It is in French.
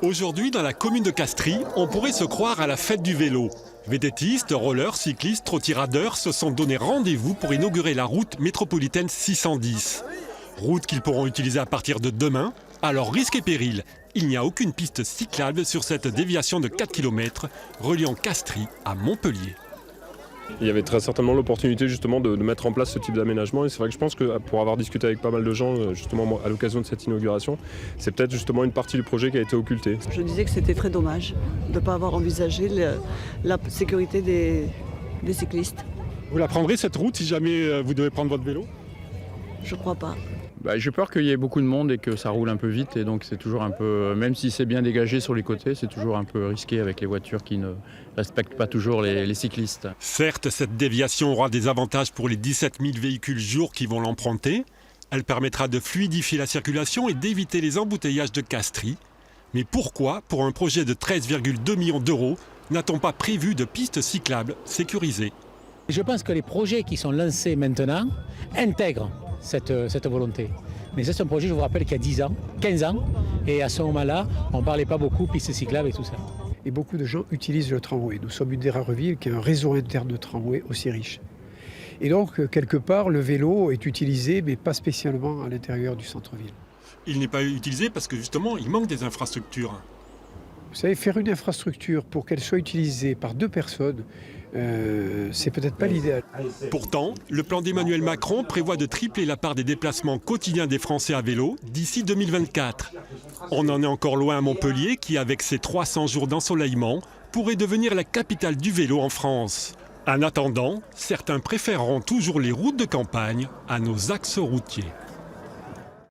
Aujourd'hui, dans la commune de Castries, on pourrait se croire à la fête du vélo. Vététistes, rollers, cyclistes, trottiradeurs se sont donné rendez-vous pour inaugurer la route métropolitaine 610. Route qu'ils pourront utiliser à partir de demain. Alors risque et péril, il n'y a aucune piste cyclable sur cette déviation de 4 km reliant Castries à Montpellier. Il y avait très certainement l'opportunité justement de mettre en place ce type d'aménagement et c'est vrai que je pense que pour avoir discuté avec pas mal de gens justement à l'occasion de cette inauguration, c'est peut-être justement une partie du projet qui a été occultée. Je disais que c'était très dommage de ne pas avoir envisagé la sécurité des cyclistes. Vous la prendrez cette route si jamais vous devez prendre votre vélo? Je crois pas. J'ai peur qu'il y ait beaucoup de monde et que ça roule un peu vite et donc c'est toujours un peu, même si c'est bien dégagé sur les côtés, c'est toujours un peu risqué avec les voitures qui ne respectent pas toujours les cyclistes. Certes, cette déviation aura des avantages pour les 17 000 véhicules jour qui vont l'emprunter. Elle permettra de fluidifier la circulation et d'éviter les embouteillages de Castries. Mais pourquoi, pour un projet de 13,2 millions d'euros, n'a-t-on pas prévu de pistes cyclables sécurisées? Je pense que les projets qui sont lancés maintenant intègrent cette volonté. Mais c'est un projet, je vous rappelle, qui a 10 ans, 15 ans, et à ce moment-là, on ne parlait pas beaucoup pistes cyclables et tout ça. Et beaucoup de gens utilisent le tramway. Nous sommes une des rares villes qui a un réseau interne de tramway aussi riche. Et donc, quelque part, le vélo est utilisé, mais pas spécialement à l'intérieur du centre-ville. Il n'est pas utilisé parce que justement, il manque des infrastructures. Vous savez, faire une infrastructure pour qu'elle soit utilisée par deux personnes, c'est peut-être pas l'idéal. Pourtant, le plan d'Emmanuel Macron prévoit de tripler la part des déplacements quotidiens des Français à vélo d'ici 2024. On en est encore loin à Montpellier qui, avec ses 300 jours d'ensoleillement, pourrait devenir la capitale du vélo en France. En attendant, certains préféreront toujours les routes de campagne à nos axes routiers.